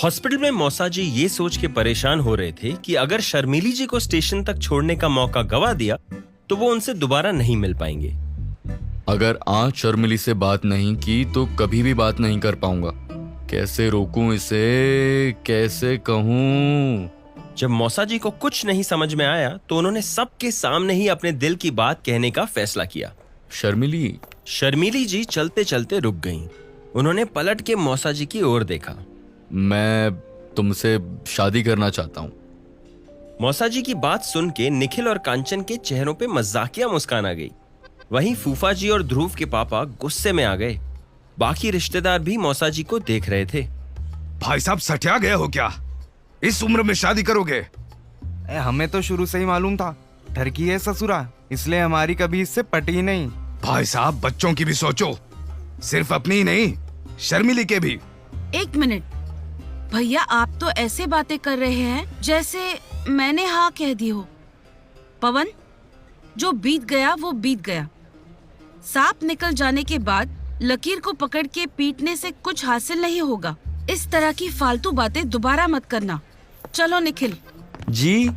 Hospital में मौसा जी ये सोच के परेशान हो रहे थे कि अगर शर्मिली जी को स्टेशन तक छोड़ने का मौका गवा दिया तो वो उनसे दोबारा नहीं मिल पाएंगे। अगर आज शर्मिली से बात नहीं की तो कभी भी बात नहीं कर पाऊंगा। कैसे रोकूं इसे, कैसे कहूं? जब मौसा जी को कुछ नहीं समझ में आया तो उन्होंने सबके सामने ही अपने दिल की बात कहने का फैसला किया। शर्मिली जी चलते चलते रुक गईं। उन्होंने पलट के मौसा जी की ओर देखा। मैं तुमसे शादी करना चाहता हूँ। मौसा जी की बात सुन के निखिल और कांचन के चेहरों पे मजाकिया मुस्कान आ गई। वहीं फूफा जी और ध्रुव के पापा गुस्से में आ गए। बाकी रिश्तेदार भी मौसा जी को देख रहे थे। भाई साहब सटिया गए हो क्या? इस उम्र में शादी करोगे? हमें तो शुरू से ही मालूम था ठरकी है ससुरा, इसलिए हमारी कभी इससे पटी नहीं। भाई साहब बच्चों की भी सोचो, सिर्फ अपनी ही नहीं शर्मिली के भी। एक मिनट भैया, आप तो ऐसे बातें कर रहे हैं जैसे मैंने हाँ कह दी हो। पवन, जो बीत गया वो बीत गया। सांप निकल जाने के बाद लकीर को पकड़ के पीटने से कुछ हासिल नहीं होगा। इस तरह की फालतू बातें दोबारा मत करना। चलो निखिल जी।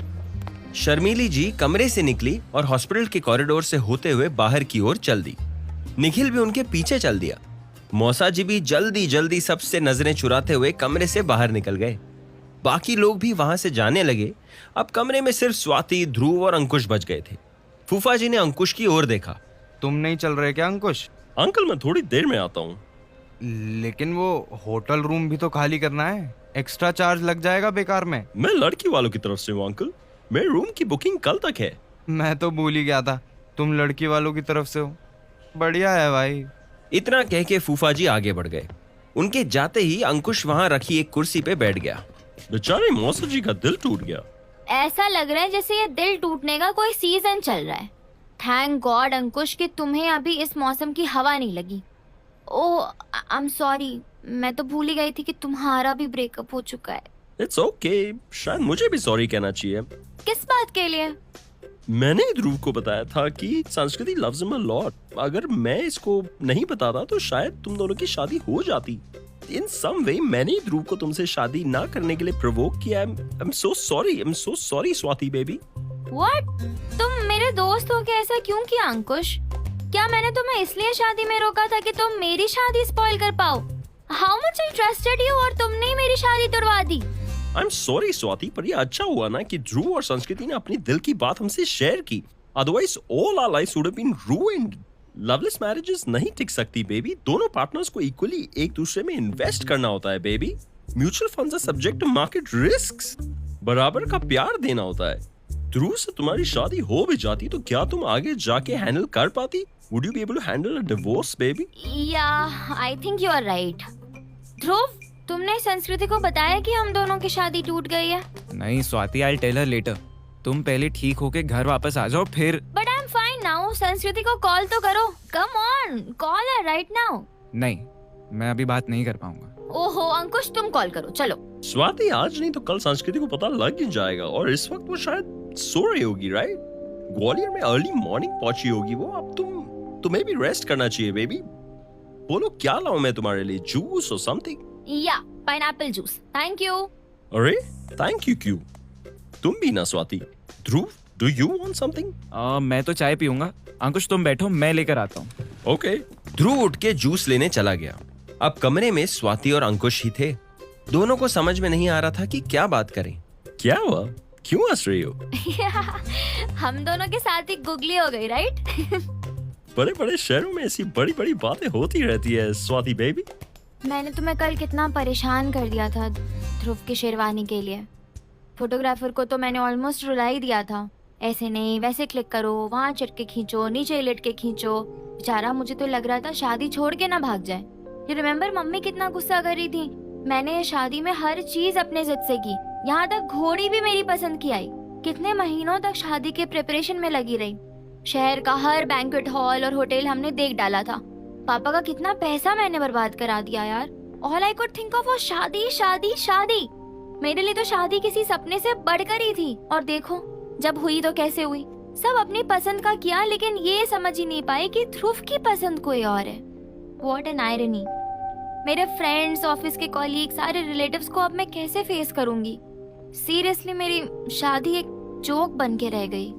शर्मिली जी कमरे से निकली और हॉस्पिटल के कॉरिडोर से होते हुए बाहर की ओर चल दी। निखिल भी उनके पीछे चल दिया। मौसा जी भी जल्दी जल्दी सबसे नजरें चुराते हुए कमरे से बाहर निकल गए। बाकी लोग भी वहां से जाने लगे। अब कमरे में सिर्फ स्वाति, ध्रुव और अंकुश बच गए थे। फूफा जी ने अंकुश की ओर देखा। तुम नहीं चल रहे क्या अंकुश? अंकल मैं थोड़ी देर में आता हूँ। लेकिन वो होटल रूम भी तो खाली करना है, एक्स्ट्रा चार्ज लग जाएगा बेकार में। मैं लड़की वालों की तरफ से हूँ अंकल, मेरे रूम की बुकिंग कल तक है। मैं तो भूल ही गया था तुम लड़की वालों की तरफ से हो। बढ़िया है भाई। इतना कह के फूफा जी आगे बढ़ गए। उनके जाते ही अंकुश वहां रखी एक कुर्सी पे बैठ गया। बेचारे मौसा जी का दिल टूट गया। ऐसा लग रहा है जैसे ये दिल टूटने का कोई सीजन चल रहा है। थैंक गॉड अंकुश कि तुम्हें अभी इस मौसम की हवा नहीं लगी। ओह आई एम सॉरी, मैं तो भूल ही गई थी कि तुम्हारा भी ब्रेकअप हो चुका है। इट्स ओके, शायद मुझे भी सॉरी कहना चाहिए। किस बात के लिए? मैंने ध्रुव को बताया था कि संस्कृति लव्स हिम अ लॉट। अगर मैं इसको नहीं बताता तो शायद तुम दोनों की शादी हो जाती। इन सम वे मैंने ध्रुव को तुमसे शादी ना करने के लिए प्रोवोक किया। I am so sorry Swati baby. What? तुम मेरे दोस्त हो के ऐसा क्यों किया अंकुश? क्या मैंने तुम्हें इसलिए शादी में रोका था कि तुम मेरी शादी स्पॉइल कर पाओ? How much I trusted you और तुमने ही मेरी शादी तुड़वा दी। आई एम सॉरी स्वाति, पर ये अच्छा हुआ ना कि ध्रुव और संस्कृति ने अपनी दिल की बात हमसे शेयर की। Otherwise all our lives would have been ruined. Loveless marriages नहीं टिक सकती बेबी। दोनों पार्टनर्स को इक्वली एक दूसरे में इन्वेस्ट करना होता है baby. Mutual funds are subject to market risks. बराबर का प्यार देना होता है। ध्रुव से तुम्हारी शादी हो भी जाती तो क्या तुम आगे जाके हैंडल कर पाती? Would you be able to handle a divorce, baby? Yeah, I think you are right. ध्रुव, तुमने संस्कृति को बताया कि हम दोनों की शादी टूट गई है? नहीं Swati, I'll tell her later. तुम पहले ठीक होके घर वापस आ जाओ फिर। But I'm fine now. संस्कृति को कॉल तो करो। Come on, call her right now. नहीं, मैं अभी बात नहीं कर पाऊंगा। ओहो अंकुश, तुम कॉल करो चलो। स्वाति आज नहीं तो कल संस्कृति को पता लग ही जाएगा और इस वक्त वो शायद सो रही होगी, राइट? ग्वालियर में अर्ली मॉर्निंग पहुंची होगी वो। अब तुम्हें भी रेस्ट करना चाहिए बेबी। बोलो क्या लाऊं मैं तुम्हारे लिए, जूस और समथिंग? या पाइनएप्पल जूस, थैंक यू। अरे थैंक यू क्यों? तुम भी ना स्वाति। ध्रुव, डू यू वांट समथिंग? मैं तो चाय पीऊंगा। अंकुश तुम बैठो, मैं लेकर आता हूँ। ओके। ध्रुव उठ के जूस लेने चला गया। अब कमरे में स्वाति और अंकुश ही थे। दोनों को समझ में नहीं आ रहा था कि क्या बात करें। क्या हुआ, क्यों हंस रही हो? हम दोनों के साथ ही गुगली हो गई, राइट? बड़े बड़े शहरों में ऐसी बड़ी बड़ी बातें होती रहती है स्वाति बेबी। मैंने तुम्हें कल कितना परेशान कर दिया था ध्रुव की शेरवानी के लिए। फोटोग्राफर को तो मैंने ऑलमोस्ट रुला ही दिया था। ऐसे नहीं वैसे क्लिक करो, वहाँ चढ़ के खींचो, नीचे लेट के खींचो। बेचारा मुझे तो लग रहा था शादी छोड़ के ना भाग जाए। यू रिमेम्बर मम्मी कितना गुस्सा कर रही थी? मैंने शादी में हर चीज अपने जिद से की, यहाँ तक घोड़ी भी मेरी पसंद की आई। कितने महीनों तक शादी के प्रिपरेशन में लगी रही। शहर का हर बैंक्वेट हॉल और होटल हमने देख डाला था। पापा का कितना पैसा मैंने बर्बाद करा दिया यार। All I could think of वो शादी शादी शादी। मेरे लिए तो शादी किसी सपने से बढ़कर ही थी। और देखो जब हुई तो कैसे हुई। सब अपनी पसंद का किया, लेकिन ये समझ ही नहीं पाए कि ध्रुव की पसंद कोई और है। What an irony. मेरे फ्रेंड्स, ऑफिस के कॉलीग, सारे रिलेटिव्स को अब मैं कैसे फेस करूंगी? सीरियसली मेरी शादी एक जोक बन के रह गई।